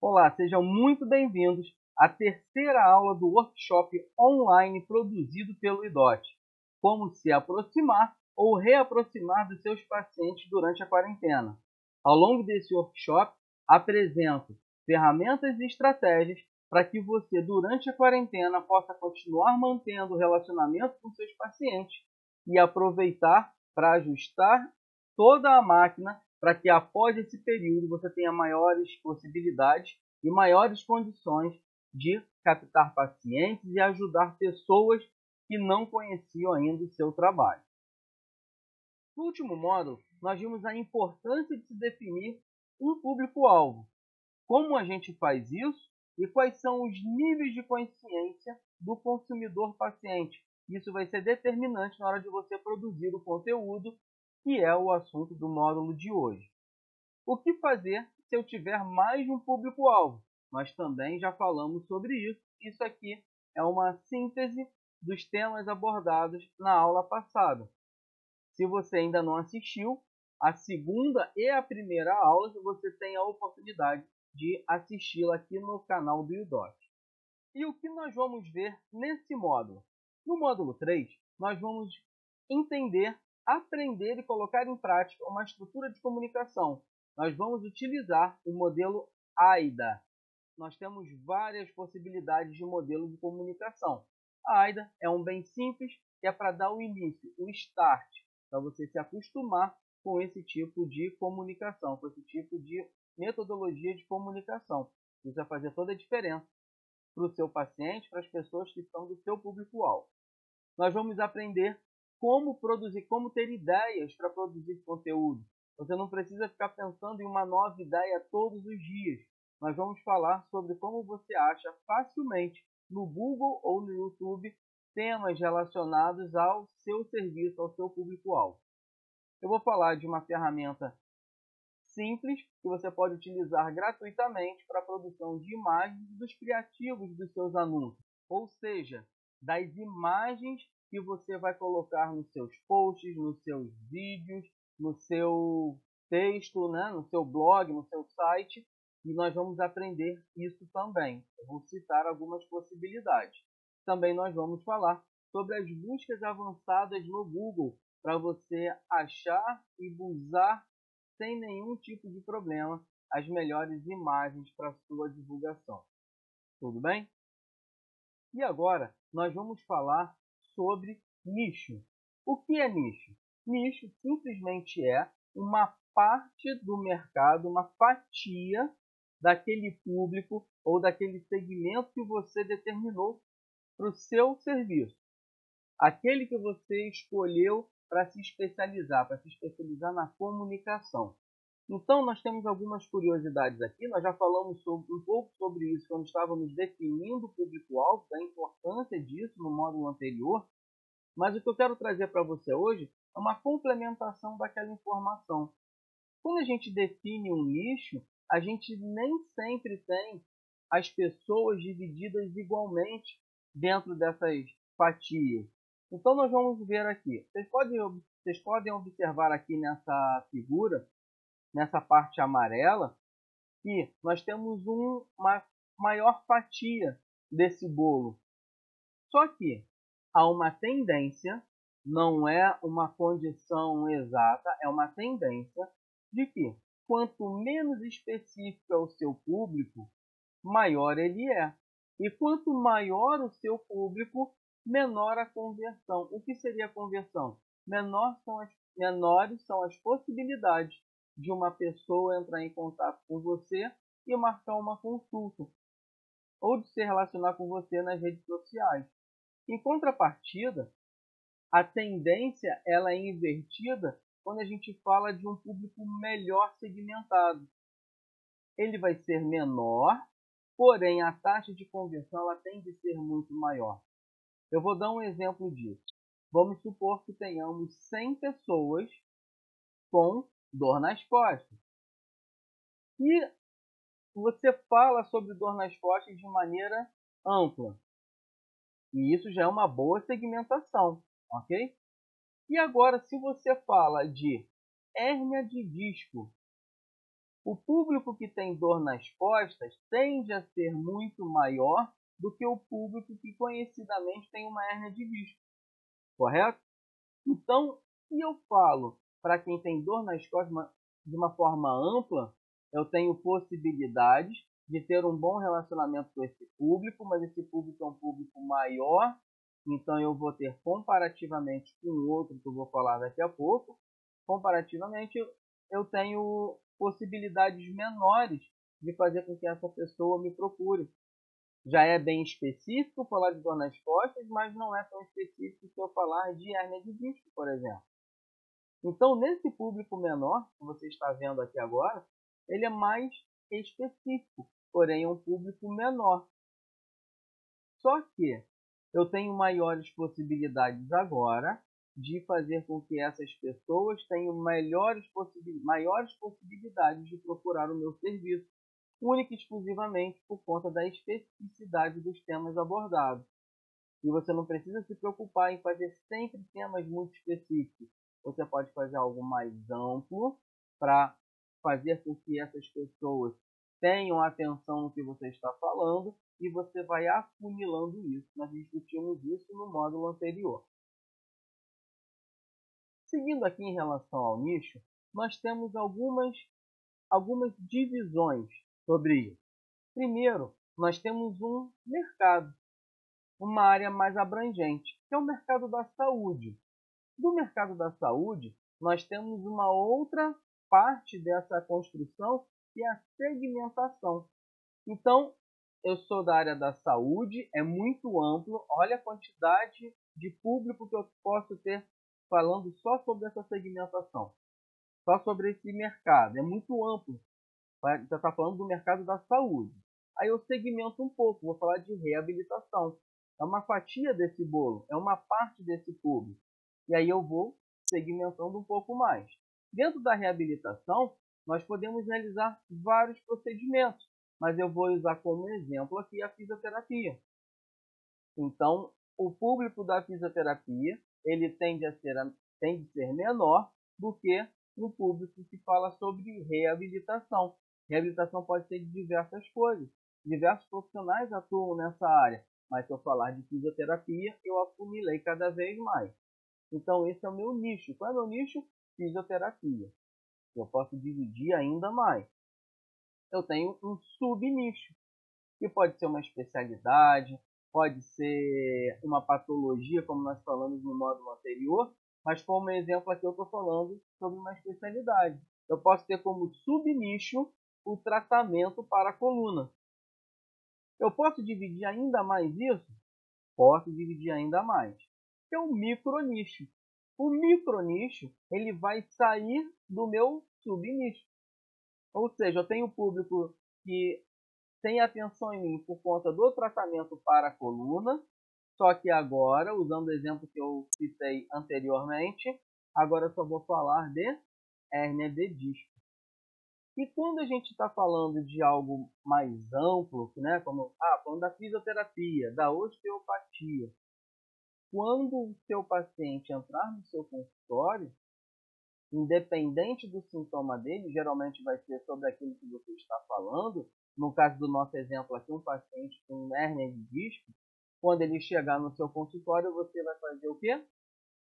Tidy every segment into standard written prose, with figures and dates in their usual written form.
Olá, sejam muito bem-vindos à terceira aula do workshop online produzido pelo IDOT, como se aproximar ou reaproximar dos seus pacientes durante a quarentena. Ao longo desse workshop, apresento ferramentas e estratégias para que você, durante a quarentena, possa continuar mantendo o relacionamento com seus pacientes e aproveitar para ajustar toda a máquina para que após esse período você tenha maiores possibilidades e maiores condições de captar pacientes e ajudar pessoas que não conheciam ainda o seu trabalho. No último módulo, nós vimos a importância de se definir um público-alvo, como a gente faz isso e quais são os níveis de consciência do consumidor paciente. Isso vai ser determinante na hora de você produzir o conteúdo, que é o assunto do módulo de hoje. O que fazer se eu tiver mais de um público-alvo? Nós também já falamos sobre isso. Isso aqui é uma síntese dos temas abordados na aula passada. Se você ainda não assistiu, a segunda e a primeira aula, você tem a oportunidade de assisti-la aqui no canal do IDOT. E o que nós vamos ver nesse módulo? No módulo 3, nós vamos entender, aprender e colocar em prática uma estrutura de comunicação. Nós vamos utilizar o modelo AIDA. Nós temos várias possibilidades de modelo de comunicação. A AIDA é um bem simples, que é para dar o início, o start, para você se acostumar com esse tipo de comunicação, com esse tipo de metodologia de comunicação. Isso vai fazer toda a diferença para o seu paciente, para as pessoas que são do seu público-alvo. Nós vamos aprender como produzir, como ter ideias para produzir conteúdo. Você não precisa ficar pensando em uma nova ideia todos os dias. Nós vamos falar sobre como você acha facilmente no Google ou no YouTube temas relacionados ao seu serviço, ao seu público-alvo. Eu vou falar de uma ferramenta simples que você pode utilizar gratuitamente para a produção de imagens dos criativos dos seus anúncios, ou seja, das imagens que você vai colocar nos seus posts, nos seus vídeos, no seu texto, no seu blog, no seu site, e nós vamos aprender isso também. Eu vou citar algumas possibilidades. Também nós vamos falar sobre as buscas avançadas no Google para você achar e usar sem nenhum tipo de problema as melhores imagens para sua divulgação. Tudo bem? E agora nós vamos falar sobre nicho. O que é nicho? Nicho simplesmente é uma parte do mercado, uma fatia daquele público ou daquele segmento que você determinou para o seu serviço. Aquele que você escolheu para se especializar na comunicação. Então, nós temos algumas curiosidades aqui. Nós já falamos um pouco sobre isso quando estávamos definindo o público-alvo, da importância disso no módulo anterior. Mas o que eu quero trazer para você hoje é uma complementação daquela informação. Quando a gente define um nicho, a gente nem sempre tem as pessoas divididas igualmente dentro dessas fatias. Então, nós vamos ver aqui. Vocês podem observar aqui nessa figura, nessa parte amarela, que nós temos uma maior fatia desse bolo. Só que há uma tendência, não é uma condição exata, é uma tendência de que quanto menos específico é o seu público, maior ele é. E quanto maior o seu público, menor a conversão. O que seria a conversão? Menores são as possibilidades de uma pessoa entrar em contato com você e marcar uma consulta, ou de se relacionar com você nas redes sociais. Em contrapartida, a tendência ela é invertida quando a gente fala de um público melhor segmentado. Ele vai ser menor, porém a taxa de conversão ela tende a ser muito maior. Eu vou dar um exemplo disso. Vamos supor que tenhamos 100 pessoas com dor nas costas. E você fala sobre dor nas costas de maneira ampla. E isso já é uma boa segmentação, ok? E agora, se você fala de hérnia de disco, O público que tem dor nas costas tende a ser muito maior do que o público que conhecidamente tem uma hérnia de disco, correto? Então, se eu falo para quem tem dor nas costas de uma forma ampla, eu tenho possibilidades de ter um bom relacionamento com esse público, mas esse público é um público maior, então eu vou ter comparativamente com o outro que eu vou falar daqui a pouco, comparativamente eu tenho possibilidades menores de fazer com que essa pessoa me procure. Já é bem específico falar de dor nas costas, mas não é tão específico se eu falar de hérnia de disco, por exemplo. Então, nesse público menor, que você está vendo aqui agora, ele é mais específico, porém é um público menor. Só que eu tenho maiores possibilidades agora de fazer com que essas pessoas tenham maiores possibilidades de procurar o meu serviço, única e exclusivamente por conta da especificidade dos temas abordados. E você não precisa se preocupar em fazer sempre temas muito específicos. Você pode fazer algo mais amplo para fazer com que essas pessoas tenham atenção no que você está falando e você vai afunilando isso. Nós discutimos isso no módulo anterior. Seguindo aqui em relação ao nicho, nós temos algumas divisões sobre isso. Primeiro, nós temos um mercado, uma área mais abrangente, que é o mercado da saúde. Do mercado da saúde, nós temos uma outra parte dessa construção, que é a segmentação. Então, eu sou da área da saúde, é muito amplo, olha a quantidade de público que eu posso ter falando só sobre essa segmentação, só sobre esse mercado, é muito amplo. Você está falando do mercado da saúde. Aí eu segmento um pouco, vou falar de reabilitação. É uma fatia desse bolo, é uma parte desse público. E aí eu vou segmentando um pouco mais. Dentro da reabilitação, nós podemos realizar vários procedimentos, mas eu vou usar como exemplo aqui a fisioterapia. Então, o público da fisioterapia ele tende a ser menor do que o público que fala sobre reabilitação. Reabilitação pode ser de diversas coisas. Diversos profissionais atuam nessa área, mas se eu falar de fisioterapia, eu afunilei cada vez mais. Então, esse é o meu nicho. Qual é o meu nicho? Fisioterapia. Eu posso dividir ainda mais. Eu tenho um subnicho, que pode ser uma especialidade, pode ser uma patologia, como nós falamos no módulo anterior, mas como exemplo aqui eu estou falando sobre uma especialidade. Eu posso ter como subnicho o tratamento para a coluna. Eu posso dividir ainda mais isso? Posso dividir ainda mais. É um micronicho. O micronicho ele vai sair do meu subnicho. Ou seja, eu tenho público que tem atenção em mim por conta do tratamento para a coluna, só que agora, usando o exemplo que eu citei anteriormente, agora eu só vou falar de hérnia de disco. E quando a gente está falando de algo mais amplo, né, como falando da fisioterapia, da osteopatia, quando o seu paciente entrar no seu consultório, independente do sintoma dele, geralmente vai ser sobre aquilo que você está falando. No caso do nosso exemplo aqui, um paciente com hérnia de disco, quando ele chegar no seu consultório, você vai fazer o quê?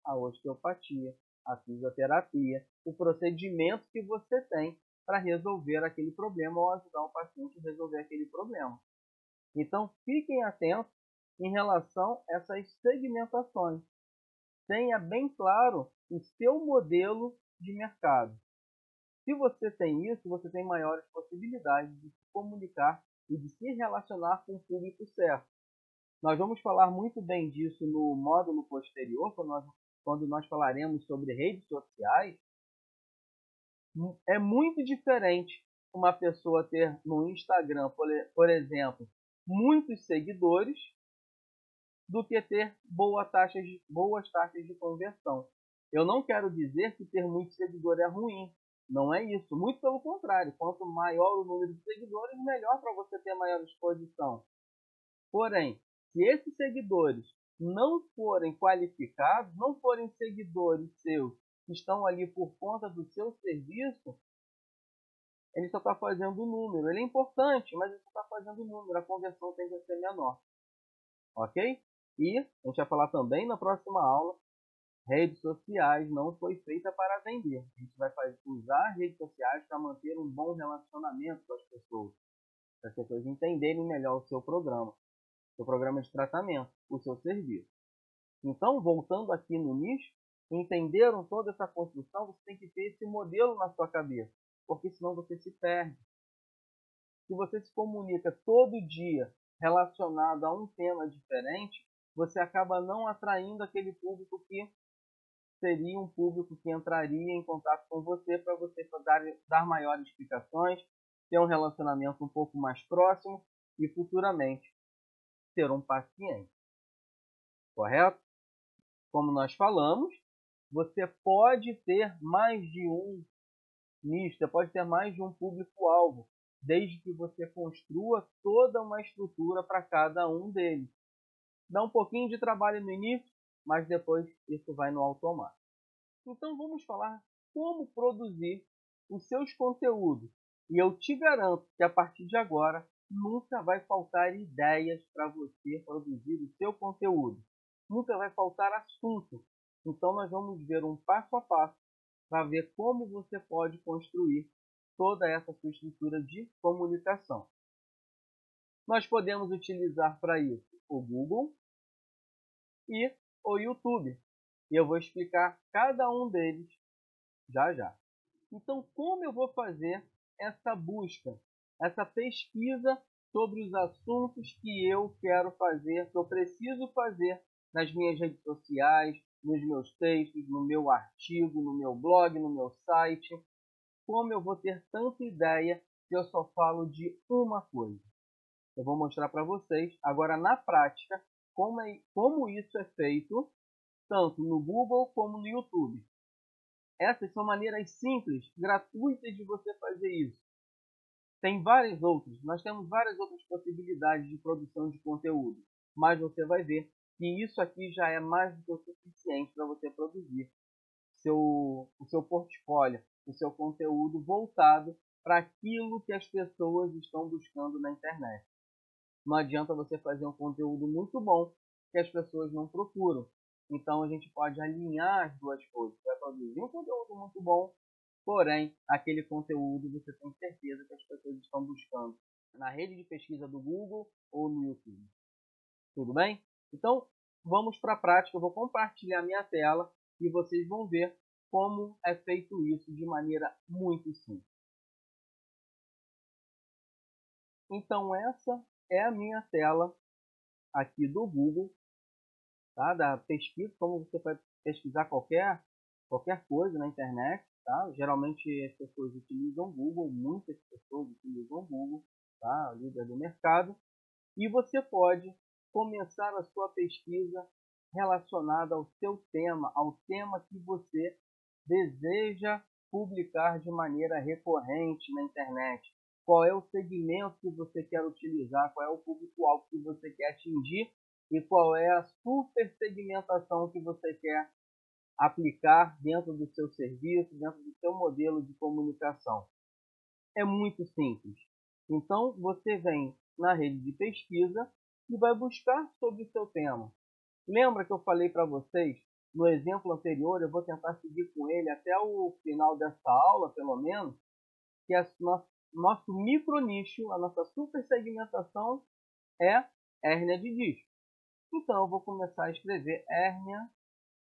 A osteopatia, a fisioterapia, o procedimento que você tem para resolver aquele problema ou ajudar o paciente a resolver aquele problema. Então, fiquem atentos em relação a essas segmentações. Tenha bem claro o seu modelo de mercado. Se você tem isso, você tem maiores possibilidades de se comunicar e de se relacionar com o público certo. Nós vamos falar muito bem disso no módulo posterior, quando nós falaremos sobre redes sociais. É muito diferente uma pessoa ter no Instagram, por exemplo, muitos seguidores, do que ter boas taxas de conversão. Eu não quero dizer que ter muito seguidor é ruim. Não é isso. Muito pelo contrário. Quanto maior o número de seguidores, melhor para você ter maior exposição. Porém, se esses seguidores não forem qualificados, não forem seguidores seus que estão ali por conta do seu serviço, ele só está fazendo o número. Ele é importante, mas ele só está fazendo o número. A conversão tende a ser menor. Ok? E a gente vai falar também na próxima aula, redes sociais não foi feita para vender. A gente vai usar redes sociais para manter um bom relacionamento com as pessoas. Para as pessoas entenderem melhor o seu programa de tratamento, o seu serviço. Então, voltando aqui no nicho, entenderam toda essa construção, você tem que ter esse modelo na sua cabeça, porque senão você se perde. Se você se comunica todo dia relacionado a um tema diferente, você acaba não atraindo aquele público que seria um público que entraria em contato com você para você dar maiores explicações, ter um relacionamento um pouco mais próximo e futuramente ser um paciente. Correto? Como nós falamos, você pode ter mais de um nicho, você pode ter mais de um público-alvo, desde que você construa toda uma estrutura para cada um deles. Dá um pouquinho de trabalho no início, mas depois isso vai no automático. Então vamos falar como produzir os seus conteúdos. E eu te garanto que a partir de agora nunca vai faltar ideias para você produzir o seu conteúdo. Nunca vai faltar assunto. Então nós vamos ver um passo a passo para ver como você pode construir toda essa sua estrutura de comunicação. Nós podemos utilizar para isso o Google e o YouTube. E eu vou explicar cada um deles já já. Então, como eu vou fazer essa busca, essa pesquisa sobre os assuntos que eu quero fazer, que eu preciso fazer nas minhas redes sociais, nos meus textos, no meu artigo, no meu blog, no meu site? Como eu vou ter tanta ideia se eu só falo de uma coisa? Eu vou mostrar para vocês, agora na prática, como isso é feito, tanto no Google como no YouTube. Essas são maneiras simples, gratuitas de você fazer isso. Tem várias outras, nós temos várias outras possibilidades de produção de conteúdo, mas você vai ver que isso aqui já é mais do que o suficiente para você produzir o seu portfólio, o seu conteúdo voltado para aquilo que as pessoas estão buscando na internet. Não adianta você fazer um conteúdo muito bom que as pessoas não procuram. Então a gente pode alinhar as duas coisas. Você vai produzir um conteúdo muito bom, porém aquele conteúdo você tem certeza que as pessoas estão buscando na rede de pesquisa do Google ou no YouTube. Tudo bem? Então vamos para a prática. Eu vou compartilhar minha tela e vocês vão ver como é feito isso de maneira muito simples. Então essa é a minha tela aqui do Google, tá? Da pesquisa, como você vai pesquisar qualquer coisa na internet, tá? Geralmente as pessoas utilizam Google, muitas pessoas utilizam Google, tá? O líder do mercado, e você pode começar a sua pesquisa relacionada ao seu tema, ao tema que você deseja publicar de maneira recorrente na internet. Qual é o segmento que você quer utilizar, qual é o público-alvo que você quer atingir e qual é a super segmentação que você quer aplicar dentro do seu serviço, dentro do seu modelo de comunicação. É muito simples. Então, você vem na rede de pesquisa e vai buscar sobre o seu tema. Lembra que eu falei para vocês, no exemplo anterior, eu vou tentar seguir com ele até o final dessa aula, pelo menos, que nosso micronicho, a nossa super segmentação é hérnia de disco. Então, eu vou começar a escrever hérnia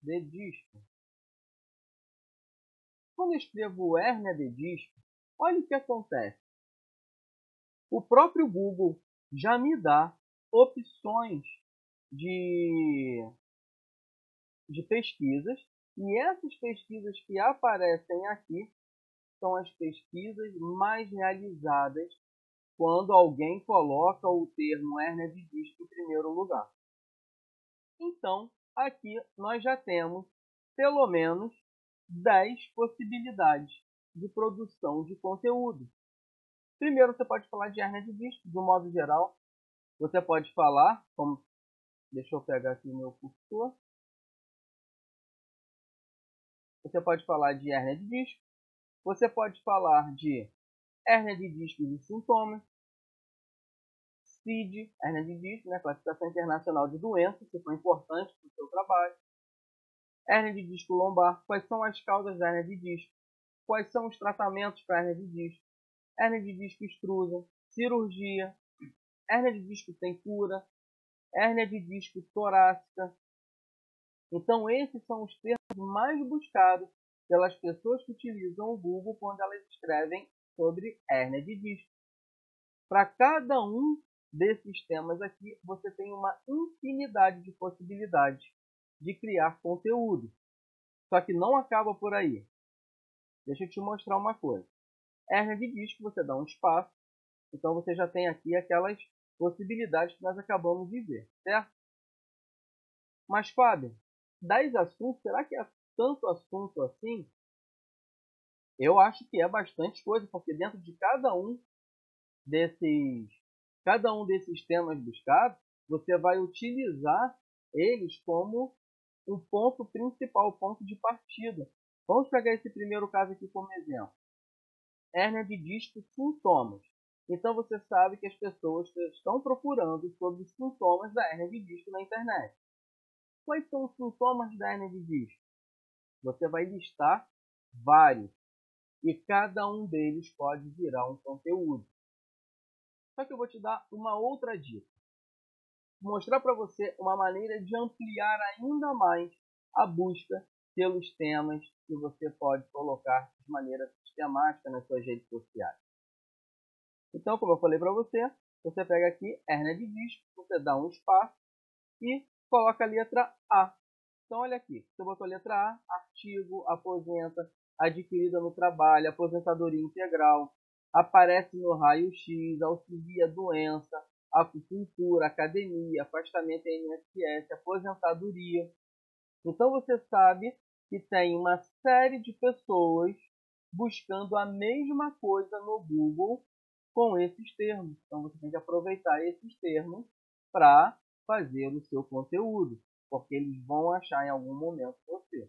de disco. Quando eu escrevo hérnia de disco, olha o que acontece. O próprio Google já me dá opções de pesquisas, e essas pesquisas que aparecem aqui são as pesquisas mais realizadas quando alguém coloca o termo hérnia de disco em primeiro lugar. Então, aqui nós já temos pelo menos 10 possibilidades de produção de conteúdo. Primeiro, você pode falar de hérnia de disco, de um modo geral. Você pode falar, deixa eu pegar aqui o meu cursor. Você pode falar de hérnia de disco. Você pode falar de hérnia de disco e sintomas, CID, hérnia de disco, né, Classificação Internacional de Doenças, que foi importante para o seu trabalho. Hérnia de disco lombar, quais são as causas da hérnia de disco, quais são os tratamentos para hérnia de disco, hérnia de disco extrusa, cirurgia, hérnia de disco tem cura, hérnia de disco torácica. Então, esses são os termos mais buscados pelas pessoas que utilizam o Google quando elas escrevem sobre hérnia de disco. Para cada um desses temas aqui, você tem uma infinidade de possibilidades de criar conteúdo. Só que não acaba por aí. Deixa eu te mostrar uma coisa. Hérnia de disco, você dá um espaço, então você já tem aqui aquelas possibilidades que nós acabamos de ver, certo? Mas, Fábio, 10 assuntos, será que é tanto assunto assim? Eu acho que é bastante coisa, porque dentro de cada um desses temas buscados, você vai utilizar eles como um ponto principal, ponto de partida. Vamos pegar esse primeiro caso aqui como exemplo. Hérnia de disco, sintomas. Então você sabe que as pessoas estão procurando sobre os sintomas da hérnia de disco na internet. Quais são os sintomas da hérnia de disco? Você vai listar vários e cada um deles pode virar um conteúdo. Só que eu vou te dar uma outra dica. Mostrar para você uma maneira de ampliar ainda mais a busca pelos temas que você pode colocar de maneira sistemática nas suas redes sociais. Então, como eu falei para você, você pega aqui hérnia de disco, você dá um espaço e coloca a letra A. Então, olha aqui, você botou a letra A, artigo, aposenta, adquirida no trabalho, aposentadoria integral, aparece no raio-x, auxilia doença, acupuntura, academia, afastamento INSS, aposentadoria. Então, você sabe que tem uma série de pessoas buscando a mesma coisa no Google com esses termos. Então, você tem que aproveitar esses termos para fazer o seu conteúdo, porque eles vão achar em algum momento você.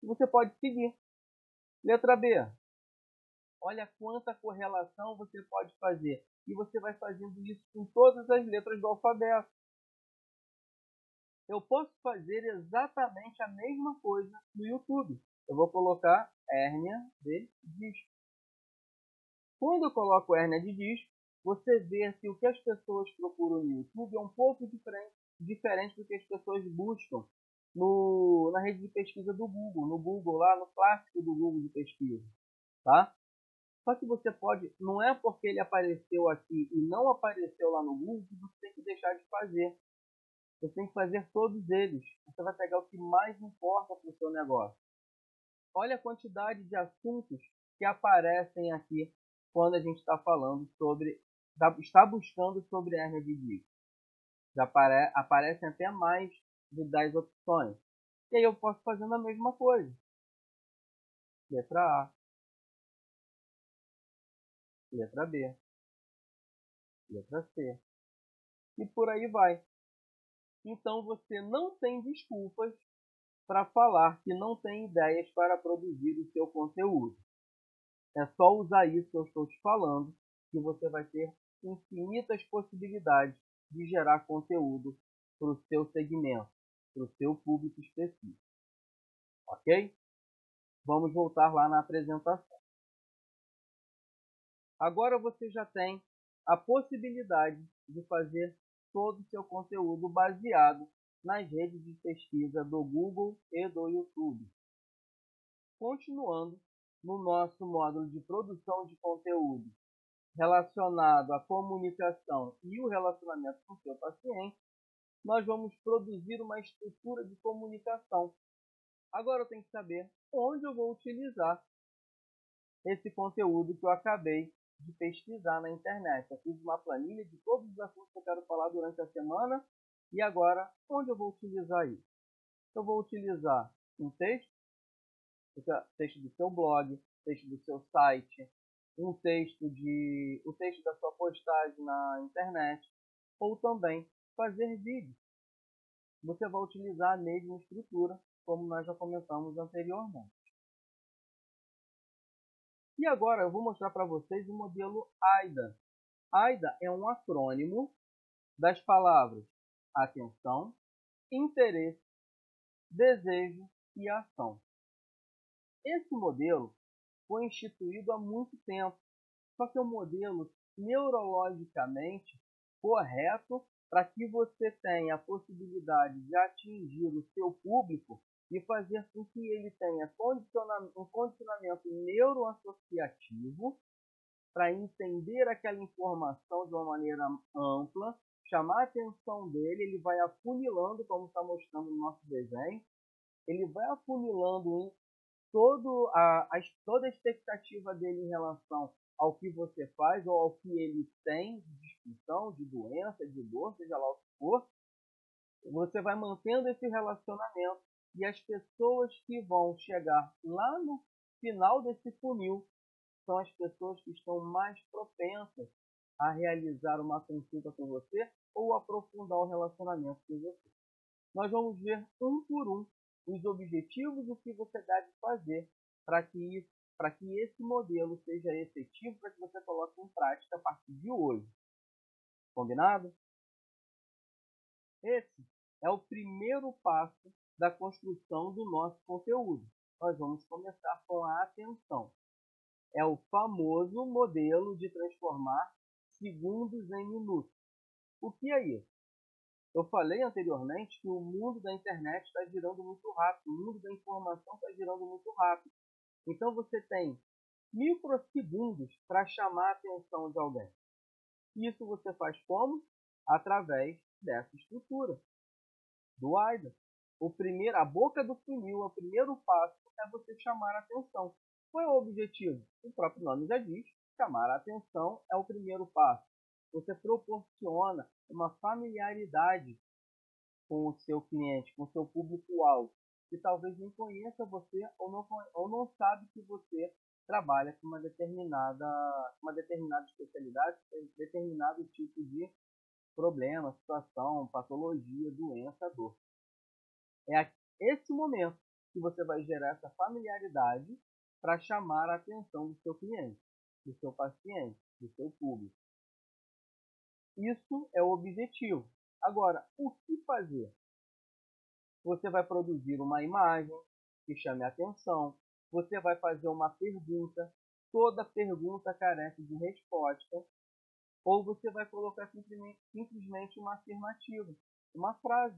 E você pode seguir. Letra B. Olha quanta correlação você pode fazer. E você vai fazendo isso com todas as letras do alfabeto. Eu posso fazer exatamente a mesma coisa no YouTube. Eu vou colocar hérnia de disco. Quando eu coloco hérnia de disco, você vê que o que as pessoas procuram no YouTube é um pouco diferente do que as pessoas buscam na rede de pesquisa do Google, no Google, lá no clássico do Google de pesquisa. Tá? Só que você pode, não é porque ele apareceu aqui e não apareceu lá no Google que você tem que deixar de fazer. Você tem que fazer todos eles. Você vai pegar o que mais importa para o seu negócio. Olha a quantidade de assuntos que aparecem aqui quando a gente está falando sobre, está buscando sobre hérnia de disco. Já aparecem até mais de 10 opções. E aí eu posso fazendo a mesma coisa. Letra A, letra B, letra C. E por aí vai. Então você não tem desculpas para falar que não tem ideias para produzir o seu conteúdo. É só usar isso que eu estou te falando que você vai ter infinitas possibilidades de gerar conteúdo para o seu segmento, para o seu público específico. Ok? Vamos voltar lá na apresentação. Agora você já tem a possibilidade de fazer todo o seu conteúdo baseado nas redes de pesquisa do Google e do YouTube. Continuando no nosso módulo de produção de conteúdo relacionado à comunicação e o relacionamento com o seu paciente, nós vamos produzir uma estrutura de comunicação. Agora eu tenho que saber onde eu vou utilizar esse conteúdo que eu acabei de pesquisar na internet. Eu fiz uma planilha de todos os assuntos que eu quero falar durante a semana e agora onde eu vou utilizar isso? Eu vou utilizar um texto do seu blog, texto do seu site, o texto da sua postagem na internet, ou também fazer vídeos. Você vai utilizar a mesma estrutura, como nós já comentamos anteriormente. E agora eu vou mostrar para vocês o modelo AIDA. AIDA é um acrônimo das palavras atenção, interesse, desejo e ação. Esse modelo foi instituído há muito tempo, só que é um modelo neurologicamente correto para que você tenha a possibilidade de atingir o seu público e fazer com que ele tenha um condicionamento neuroassociativo para entender aquela informação de uma maneira ampla, chamar a atenção dele, ele vai afunilando, como está mostrando no nosso desenho, ele vai afunilando em toda a expectativa dele em relação ao que você faz ou ao que ele tem de disfunção, de doença, de dor, seja lá o que for. Você vai mantendo esse relacionamento e as pessoas que vão chegar lá no final desse funil são as pessoas que estão mais propensas a realizar uma consulta com você ou aprofundar o relacionamento com você. Nós vamos ver um por um os objetivos e o que você deve fazer para que esse modelo seja efetivo, para que você coloque em prática a partir de hoje. Combinado? Esse é o primeiro passo da construção do nosso conteúdo. Nós vamos começar com a atenção. É o famoso modelo de transformar segundos em minutos. O que é isso? Eu falei anteriormente que o mundo da internet está girando muito rápido, o mundo da informação está girando muito rápido. Então você tem microsegundos para chamar a atenção de alguém. Isso você faz como? Através dessa estrutura do AIDA. A boca do funil, o primeiro passo é você chamar a atenção. Qual é o objetivo? O próprio nome já diz, chamar a atenção é o primeiro passo. Você proporciona uma familiaridade com o seu cliente, com o seu público-alvo, que talvez nem conheça você ou não sabe que você trabalha com uma determinada especialidade, determinado tipo de problema, situação, patologia, doença, dor. É esse momento que você vai gerar essa familiaridade para chamar a atenção do seu cliente, do seu paciente, do seu público. Isso é o objetivo. Agora, o que fazer? Você vai produzir uma imagem que chame a atenção, você vai fazer uma pergunta, toda pergunta carece de resposta, ou você vai colocar simplesmente uma afirmativa, uma frase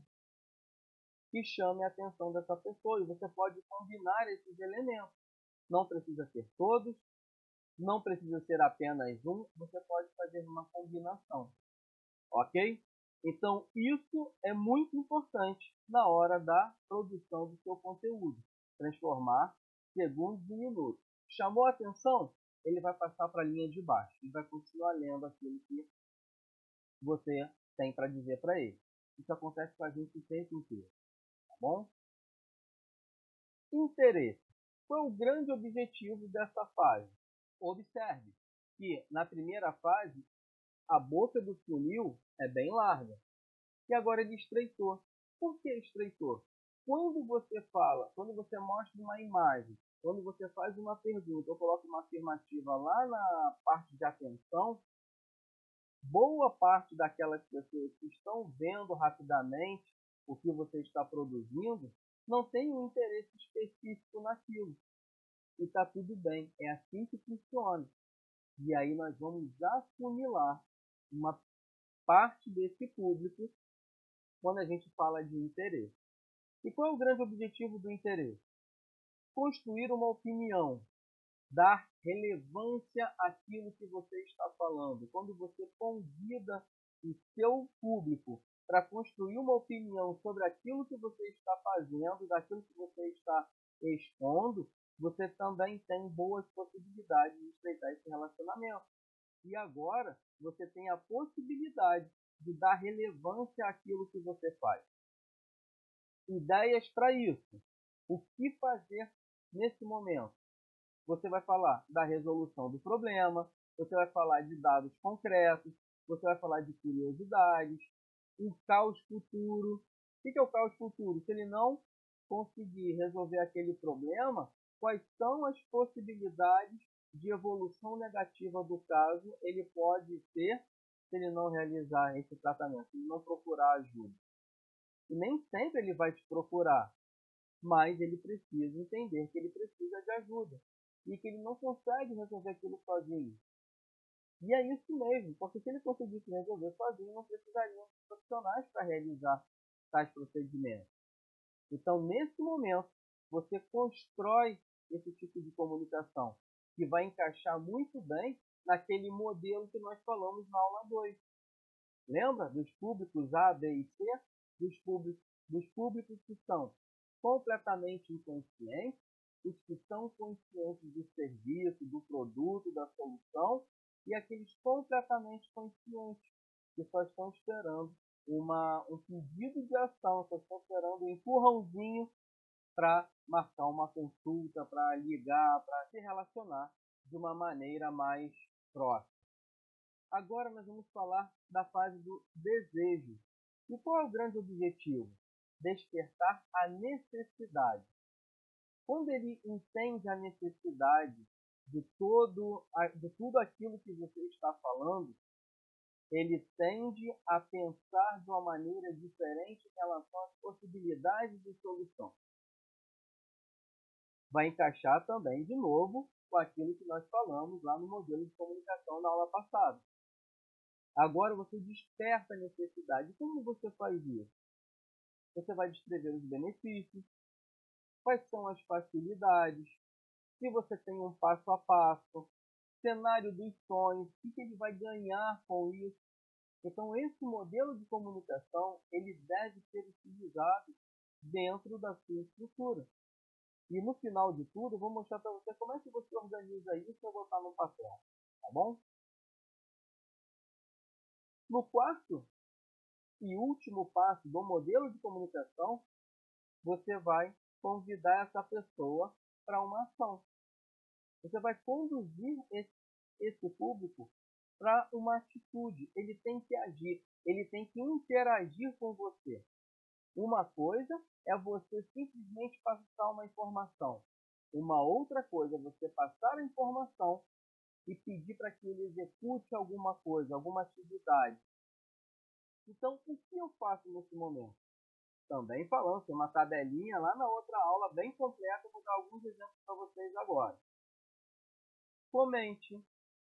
que chame a atenção dessa pessoa, e você pode combinar esses elementos. Não precisa ser todos, não precisa ser apenas um, você pode fazer uma combinação, ok? Então, isso é muito importante na hora da produção do seu conteúdo. Transformar segundos em minutos. Chamou a atenção? Ele vai passar para a linha de baixo e vai continuar lendo aquilo que você tem para dizer para ele. Isso acontece com a gente o tempo inteiro, tá bom? Interesse. Qual é o grande objetivo dessa fase? Observe que na primeira fase a boca do funil é bem larga. E agora ele estreitou. Por que estreitou? Quando você mostra uma imagem, quando você faz uma pergunta ou coloca uma afirmativa lá na parte de atenção, boa parte daquelas pessoas que estão vendo rapidamente o que você está produzindo não tem um interesse específico naquilo. E está tudo bem, é assim que funciona. E aí nós vamos afunilar uma parte desse público quando a gente fala de interesse. E qual é o grande objetivo do interesse? Construir uma opinião, dar relevância àquilo que você está falando. Quando você convida o seu público para construir uma opinião sobre aquilo que você está fazendo, daquilo que você está expondo, você também tem boas possibilidades de estreitar esse relacionamento. E agora você tem a possibilidade de dar relevância àquilo que você faz. Ideias para isso. O que fazer nesse momento? Você vai falar da resolução do problema, você vai falar de dados concretos, você vai falar de curiosidades, um caos futuro. O que é o caos futuro? Se ele não conseguir resolver aquele problema, quais são as possibilidades de evolução negativa do caso ele pode ter se ele não realizar esse tratamento, se ele não procurar ajuda. E nem sempre ele vai te procurar, mas ele precisa entender que ele precisa de ajuda e que ele não consegue resolver aquilo sozinho. E é isso mesmo, porque se ele conseguisse resolver sozinho, não precisariam de profissionais para realizar tais procedimentos. Então, nesse momento, você constrói esse tipo de comunicação, que vai encaixar muito bem naquele modelo que nós falamos na aula 2. Lembra dos públicos A, B e C? Dos públicos que são completamente inconscientes, os que são conscientes do serviço, do produto, da solução, e aqueles completamente conscientes, que só estão esperando um pedido de ação, só estão esperando um empurrãozinho para marcar uma consulta, para ligar, para se relacionar de uma maneira mais próxima. Agora nós vamos falar da fase do desejo. E qual é o grande objetivo? Despertar a necessidade. Quando ele entende a necessidade de tudo aquilo que você está falando, ele tende a pensar de uma maneira diferente em relação às possibilidades de solução. Vai encaixar também, de novo, com aquilo que nós falamos lá no modelo de comunicação na aula passada. Agora você desperta a necessidade. Como você faz isso? Você vai descrever os benefícios, quais são as facilidades, se você tem um passo a passo, cenário dos sonhos, o que ele vai ganhar com isso. Então, esse modelo de comunicação ele deve ser utilizado dentro da sua estrutura. E no final de tudo, eu vou mostrar para você como é que você organiza isso e eu vou botar no papel. Tá bom? No quarto e último passo do modelo de comunicação, você vai convidar essa pessoa para uma ação. Você vai conduzir esse público para uma atitude. Ele tem que agir, ele tem que interagir com você. Uma coisa é você simplesmente passar uma informação. Uma outra coisa é você passar a informação e pedir para que ele execute alguma coisa, alguma atividade. Então, o que eu faço nesse momento? Também falando, tem uma tabelinha lá na outra aula bem completa, vou dar alguns exemplos para vocês agora. Comente,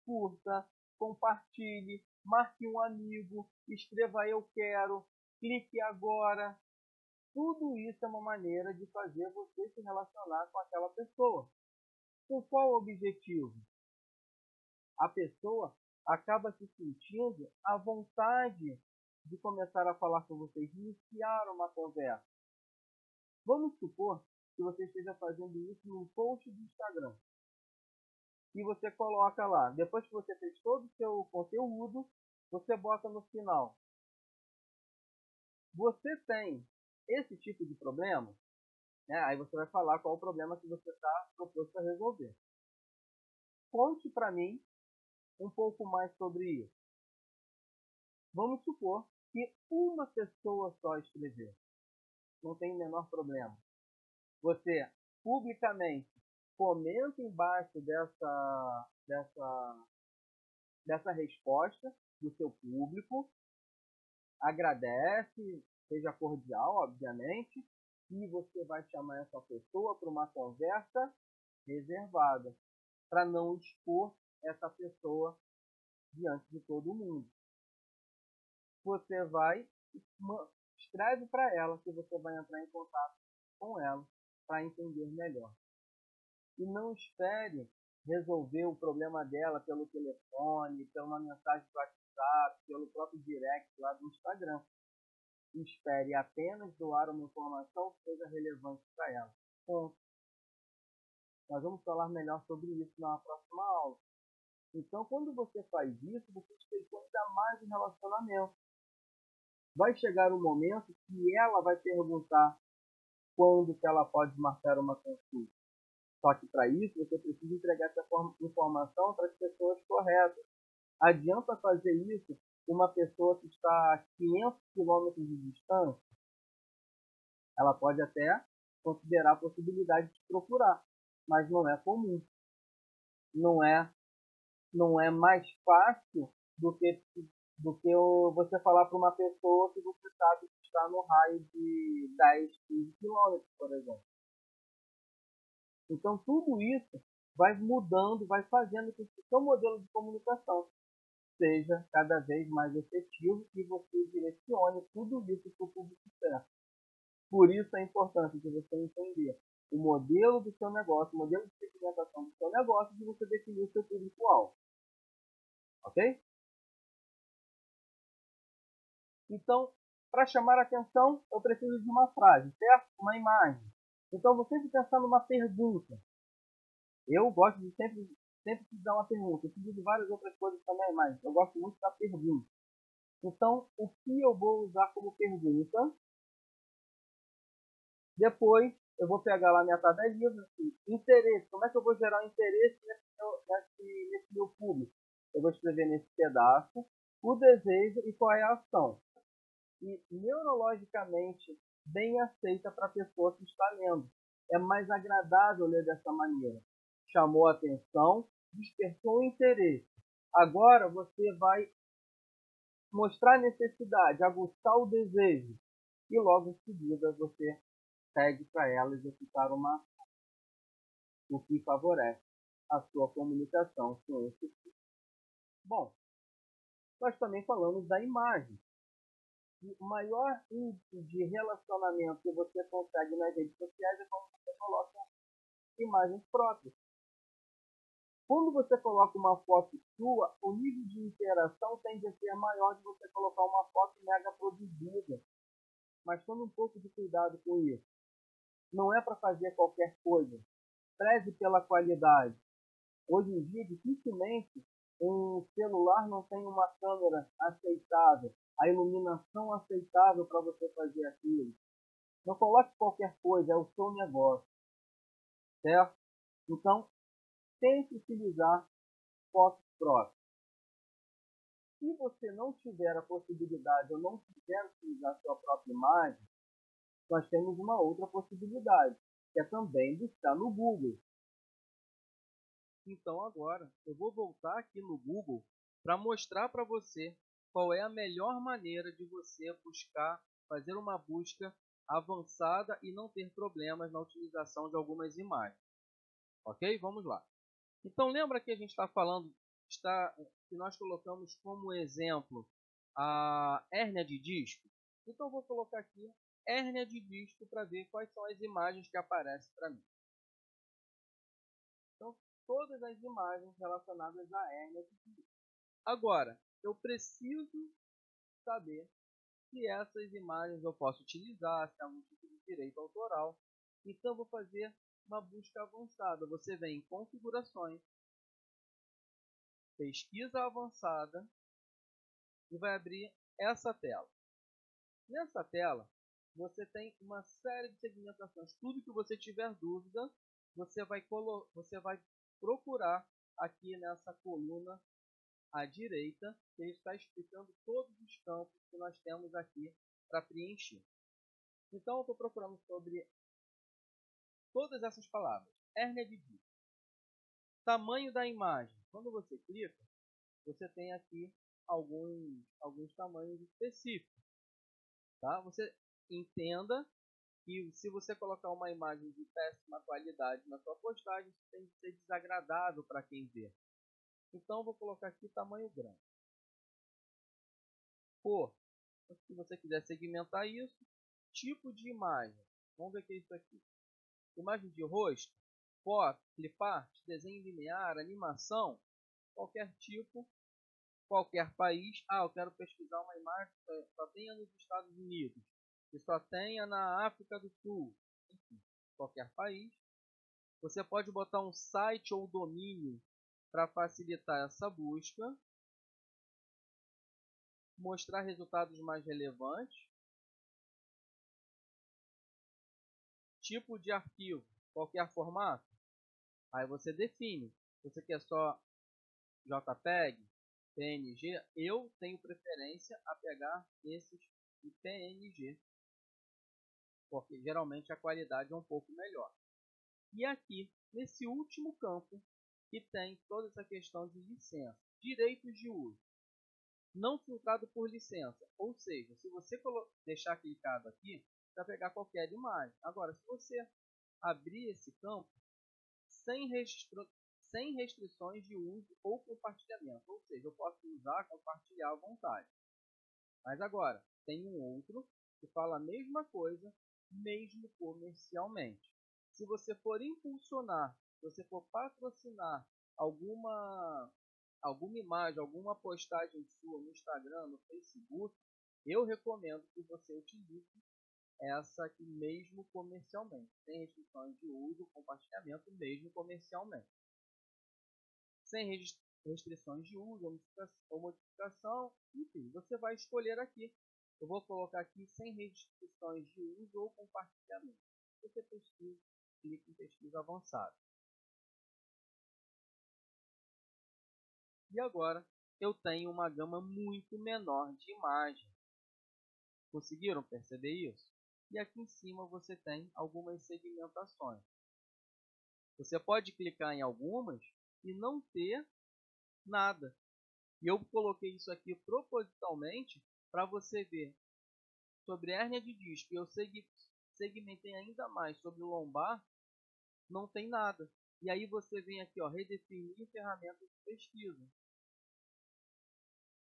curta, compartilhe, marque um amigo, escreva eu quero, clique agora. Tudo isso é uma maneira de fazer você se relacionar com aquela pessoa. Com qual objetivo? A pessoa acaba se sentindo à vontade de começar a falar com vocês, de iniciar uma conversa. Vamos supor que você esteja fazendo isso num post do Instagram. E você coloca lá, depois que você fez todo o seu conteúdo, você bota no final. Você tem esse tipo de problema? Aí você vai falar qual o problema que você está proposto a resolver. Conte para mim um pouco mais sobre isso. Vamos supor que uma pessoa só escreveu. Não tem o menor problema. Você publicamente comenta embaixo dessa resposta do seu público, agradece, seja cordial, obviamente, e você vai chamar essa pessoa para uma conversa reservada, para não expor essa pessoa diante de todo mundo. Você vai, escreve para ela que você vai entrar em contato com ela para entender melhor. E não espere resolver o problema dela pelo telefone, pela mensagem do WhatsApp, pelo próprio direct lá do Instagram. Espere apenas doar uma informação que seja relevante para ela. Ponto. Nós vamos falar melhor sobre isso na próxima aula. Então, quando você faz isso, você estreita ainda mais o relacionamento. Vai chegar um momento que ela vai perguntar quando que ela pode marcar uma consulta. Só que para isso, você precisa entregar essa informação para as pessoas corretas. Adianta fazer isso uma pessoa que está a 500 quilômetros de distância? Ela pode até considerar a possibilidade de procurar, mas não é comum. não é mais fácil você falar para uma pessoa que você sabe que está no raio de 10, 15 quilômetros, por exemplo. Então, tudo isso vai mudando, vai fazendo com que o seu modelo de comunicação seja cada vez mais efetivo e você direcione tudo isso para o público certo. Por isso a importância de você entender o modelo do seu negócio, o modelo de segmentação do seu negócio e de você definir o seu público-alvo. Ok? Então, para chamar a atenção, eu preciso de uma frase, certo? Uma imagem. Então, você tem que pensar numa pergunta. Eu gosto de sempre dar uma pergunta. Eu fiz de várias outras coisas também, mas eu gosto muito da pergunta. Então, o que eu vou usar como pergunta? Depois, eu vou pegar lá minha tabelinha, assim, interesse. Como é que eu vou gerar um interesse nesse meu público? Eu vou escrever nesse pedaço o desejo e qual é a ação. E neurologicamente bem aceita para a pessoa que está lendo. É mais agradável ler dessa maneira. Chamou a atenção, despertou o interesse. Agora você vai mostrar necessidade, aguçar o desejo. E logo em seguida você pede para ela executar uma ação, o que favorece a sua comunicação com esse tipo. Bom, nós também falamos da imagem. O maior índice de relacionamento que você consegue nas redes sociais é quando você coloca imagens próprias. Quando você coloca uma foto sua, o nível de interação tende a ser maior de você colocar uma foto mega produzida. Mas tome um pouco de cuidado com isso. Não é para fazer qualquer coisa. Preze pela qualidade. Hoje em dia, dificilmente, um celular não tem uma câmera aceitável, a iluminação aceitável para você fazer aquilo. Não coloque qualquer coisa, é o seu negócio, certo? Então, tente utilizar fotos próprias. Se você não tiver a possibilidade ou não quiser utilizar sua própria imagem, nós temos uma outra possibilidade, que é também buscar no Google. Então agora eu vou voltar aqui no Google para mostrar para você qual é a melhor maneira de você buscar, fazer uma busca avançada e não ter problemas na utilização de algumas imagens. Ok? Vamos lá. Então lembra que a gente está falando, que nós colocamos como exemplo a hérnia de disco? Então eu vou colocar aqui hérnia de disco para ver quais são as imagens que aparecem para mim. Então, todas as imagens relacionadas à hérnia de disco. Agora, eu preciso saber se essas imagens eu posso utilizar, se há algum tipo de direito autoral. Então, eu vou fazer uma busca avançada. Você vem em configurações, pesquisa avançada e vai abrir essa tela. Nessa tela, você tem uma série de segmentações. Tudo que você tiver dúvida, você vai procurar aqui nessa coluna à direita, que está explicando todos os campos que nós temos aqui para preencher. Então, eu estou procurando sobre todas essas palavras. Hérnia de disco. Tamanho da imagem. Quando você clica, você tem aqui alguns tamanhos específicos. Tá? Você entenda que se você colocar uma imagem de péssima qualidade na sua postagem, isso tem que ser desagradável para quem vê. Então, eu vou colocar aqui tamanho grande. Cor. Se você quiser segmentar isso. Tipo de imagem. Vamos ver o que é isso aqui. Imagem de rosto, foto, clipart, desenho linear, animação, qualquer tipo, qualquer país. Eu quero pesquisar uma imagem que só tenha nos Estados Unidos, que só tenha na África do Sul. Enfim, qualquer país. Você pode botar um site ou domínio para facilitar essa busca. Mostrar resultados mais relevantes. Tipo de arquivo, qualquer formato. Aí você define. Você quer só JPEG, PNG? Eu tenho preferência a pegar esses de PNG, porque geralmente a qualidade é um pouco melhor. E aqui, nesse último campo, que tem toda essa questão de licença. Direitos de uso. Não filtrado por licença. Ou seja, se você deixar clicado aqui, vai pegar qualquer imagem. Agora, se você abrir esse campo sem restrições de uso ou compartilhamento. Ou seja, eu posso usar, compartilhar à vontade. Mas agora, tem um outro que fala a mesma coisa, mesmo comercialmente. Se você for impulsionar, se você for patrocinar alguma imagem, alguma postagem sua no Instagram, no Facebook, eu recomendo que você utilize essa aqui mesmo comercialmente, sem restrições de uso, compartilhamento mesmo comercialmente. Sem restrições de uso ou modificação, enfim, você vai escolher aqui. Eu vou colocar aqui sem restrições de uso ou compartilhamento. Você pesquisa, clica em pesquisa avançada. E agora eu tenho uma gama muito menor de imagem. Conseguiram perceber isso? E aqui em cima você tem algumas segmentações. Você pode clicar em algumas e não ter nada. E eu coloquei isso aqui propositalmente para você ver sobre hérnia de disco. Eu segmentei ainda mais sobre o lombar, não tem nada. E aí você vem aqui, ó, redefinir ferramenta de pesquisa.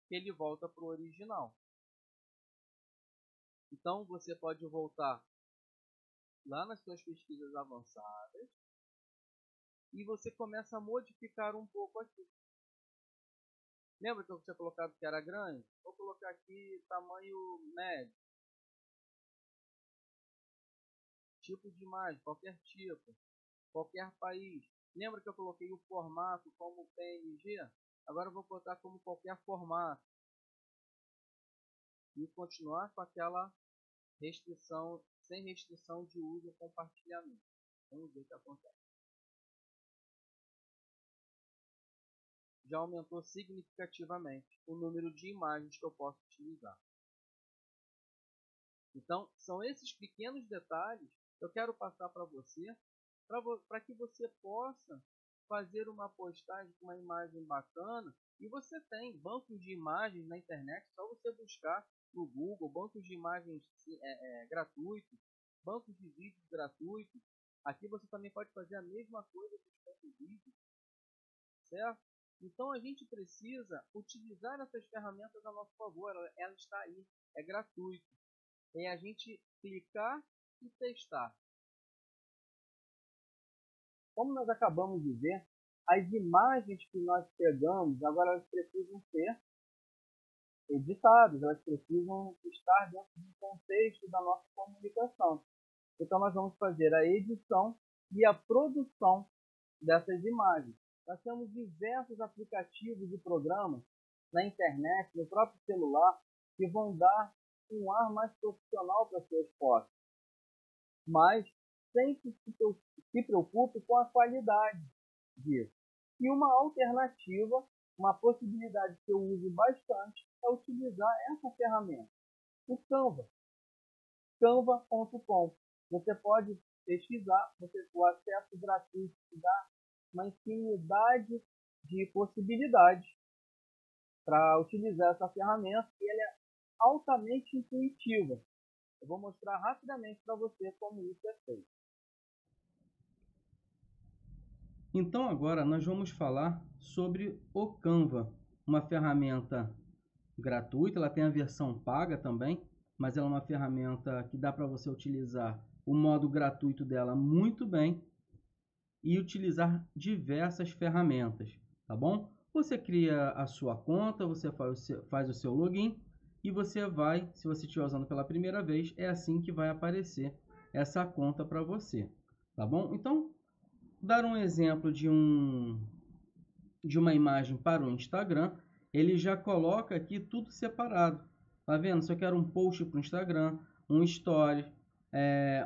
Ele volta para o original. Então você pode voltar lá nas suas pesquisas avançadas e você começa a modificar um pouco aqui. Lembra que eu tinha colocado que era grande? Vou colocar aqui tamanho médio. Tipo de imagem, qualquer tipo, qualquer país. Lembra que eu coloquei o formato como PNG? Agora eu vou botar como qualquer formato. E continuar com aquela restrição, sem restrição de uso ou compartilhamento. Vamos ver o que acontece. Já aumentou significativamente o número de imagens que eu posso utilizar. Então, são esses pequenos detalhes que eu quero passar para você, para que você possa fazer uma postagem com uma imagem bacana. E você tem bancos de imagens na internet, só você buscar no Google, bancos de imagens gratuitos, bancos de vídeos gratuitos. Aqui você também pode fazer a mesma coisa com os vídeos, certo? Então a gente precisa utilizar essas ferramentas a nosso favor, ela está aí, é gratuito. É a gente clicar e testar. Como nós acabamos de ver, as imagens que nós pegamos, agora elas precisam ser editadas, elas precisam estar dentro do contexto da nossa comunicação. Então nós vamos fazer a edição e a produção dessas imagens. Nós temos diversos aplicativos e programas na internet, no próprio celular, que vão dar um ar mais profissional para suas fotos. Mas sempre se preocupe com a qualidade disso. E uma alternativa, uma possibilidade que eu uso bastante, é utilizar essa ferramenta, o Canva. Canva.com. Você pode pesquisar, o acesso gratuito dá uma infinidade de possibilidades para utilizar essa ferramenta e ela é altamente intuitiva. Eu vou mostrar rapidamente para você como isso é feito. Então agora nós vamos falar sobre o Canva, uma ferramenta gratuita, ela tem a versão paga também, mas ela é uma ferramenta que dá para você utilizar o modo gratuito dela muito bem e utilizar diversas ferramentas, tá bom? Você cria a sua conta, você faz o seu login e você vai, se você estiver usando pela primeira vez, é assim que vai aparecer essa conta para você, tá bom? Então, dar um exemplo de uma imagem para o Instagram, ele já coloca aqui tudo separado, tá vendo? Se eu quero um post para o Instagram, um story,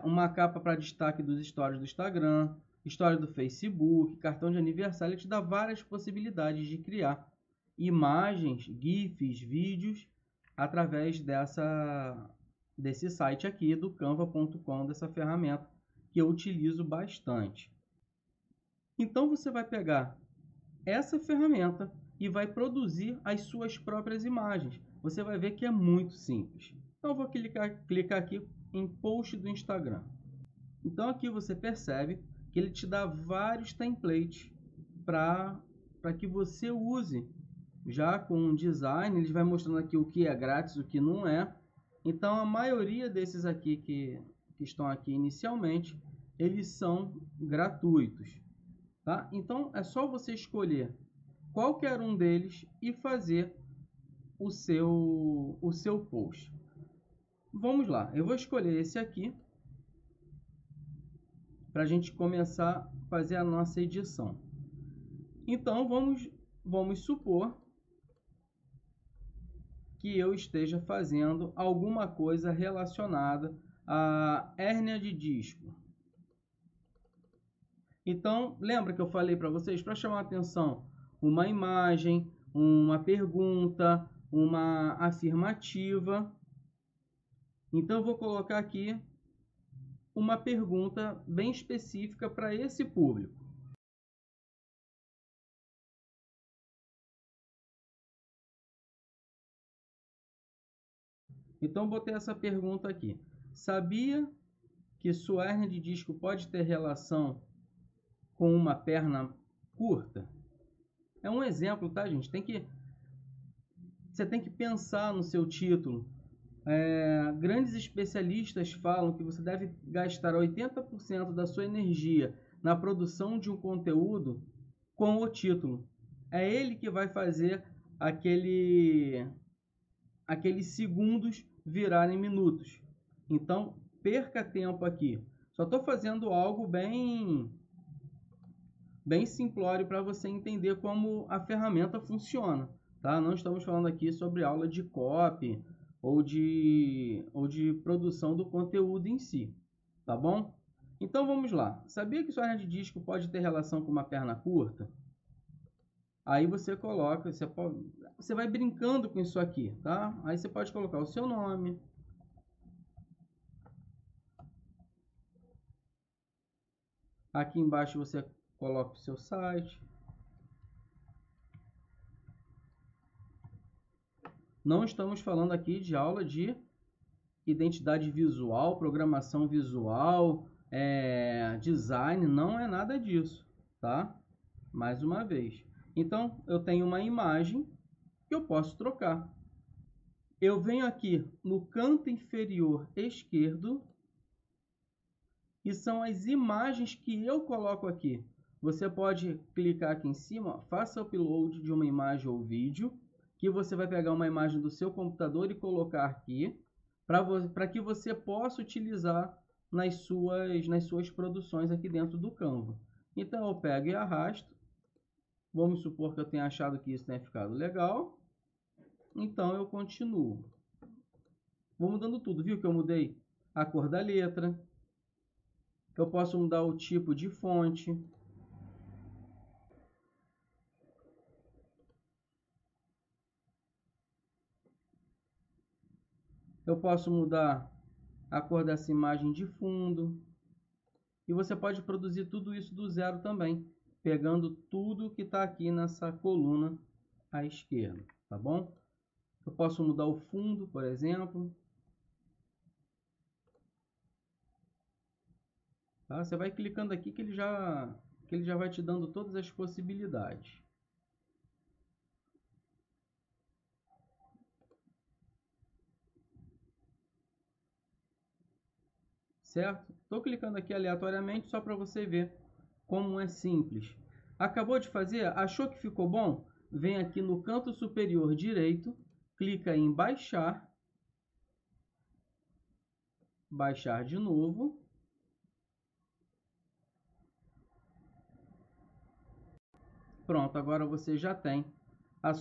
uma capa para destaque dos stories do Instagram, história do Facebook, cartão de aniversário, ele te dá várias possibilidades de criar imagens, GIFs, vídeos através desse site aqui do canva.com, dessa ferramenta que eu utilizo bastante. Então você vai pegar essa ferramenta e vai produzir as suas próprias imagens. Você vai ver que é muito simples. Então eu vou clicar aqui em post do Instagram. Então aqui você percebe que ele te dá vários templates para que você use. Já com um design, ele vai mostrando aqui o que é grátis, o que não é. Então a maioria desses aqui que estão aqui inicialmente, eles são gratuitos. Tá? Então é só você escolher qualquer um deles e fazer o seu post. Vamos lá, eu vou escolher esse aqui para a gente começar a fazer a nossa edição. Então vamos supor que eu esteja fazendo alguma coisa relacionada à hérnia de disco. Então, lembra que eu falei para vocês, para chamar a atenção, uma imagem, uma pergunta, uma afirmativa. Então, eu vou colocar aqui uma pergunta bem específica para esse público. Então, botei essa pergunta aqui. Sabia que sua hérnia de disco pode ter relação com uma perna curta? É um exemplo, tá, gente? Você tem que pensar no seu título. Grandes especialistas falam que você deve gastar 80% da sua energia na produção de um conteúdo com o título. É ele que vai fazer aqueles segundos virarem minutos. Então, perca tempo aqui. Só estou fazendo algo bem simplório para você entender como a ferramenta funciona. Tá? Não estamos falando aqui sobre aula de copy ou de produção do conteúdo em si. Tá bom? Então vamos lá. Sabia que sua hérnia de disco pode ter relação com uma perna curta? Aí você coloca, você vai brincando com isso aqui, tá? Aí você pode colocar o seu nome. Aqui embaixo você coloca o seu site. Não estamos falando aqui de aula de identidade visual, programação visual, design, não é nada disso, tá? Mais uma vez. Então, eu tenho uma imagem que eu posso trocar. Eu venho aqui no canto inferior esquerdo e são as imagens que eu coloco aqui. Você pode clicar aqui em cima, faça upload de uma imagem ou vídeo, que você vai pegar uma imagem do seu computador e colocar aqui, para que você possa utilizar nas suas produções aqui dentro do Canva. Então eu pego e arrasto. Vamos supor que eu tenha achado que isso tenha ficado legal. Então eu continuo. Vou mudando tudo, viu que eu mudei a cor da letra. Eu posso mudar o tipo de fonte. Eu posso mudar a cor dessa imagem de fundo. E você pode produzir tudo isso do zero também, pegando tudo que está aqui nessa coluna à esquerda, tá bom? Eu posso mudar o fundo, por exemplo. Tá? Você vai clicando aqui que ele já vai te dando todas as possibilidades. Certo? Estou clicando aqui aleatoriamente só para você ver como é simples. Acabou de fazer? Achou que ficou bom? Vem aqui no canto superior direito, clica em baixar, baixar de novo. Pronto, agora você já tem a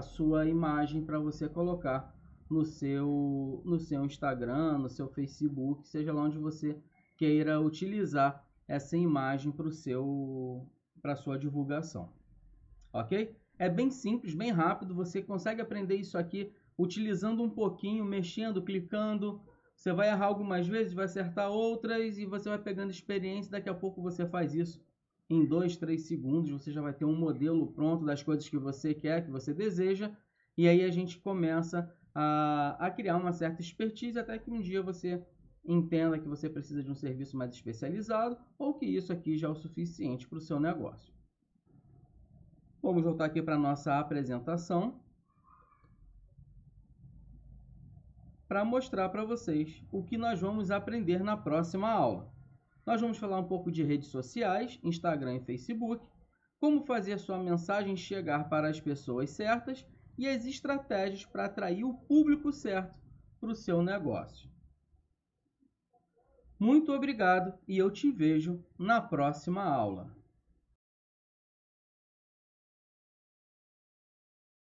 sua imagem para você colocar no seu Instagram, no seu Facebook, seja lá onde você queira utilizar essa imagem para sua divulgação. Ok? É bem simples, bem rápido, você consegue aprender isso aqui utilizando um pouquinho, mexendo, clicando. Você vai errar algumas vezes, vai acertar outras e você vai pegando experiência, daqui a pouco você faz isso Em 2, 3 segundos você já vai ter um modelo pronto das coisas que você quer, que você deseja, e aí a gente começa a criar uma certa expertise até que um dia você entenda que você precisa de um serviço mais especializado ou que isso aqui já é o suficiente para o seu negócio. Vamos voltar aqui para a nossa apresentação para mostrar para vocês o que nós vamos aprender na próxima aula. Nós vamos falar um pouco de redes sociais, Instagram e Facebook, como fazer sua mensagem chegar para as pessoas certas e as estratégias para atrair o público certo para o seu negócio. Muito obrigado e eu te vejo na próxima aula.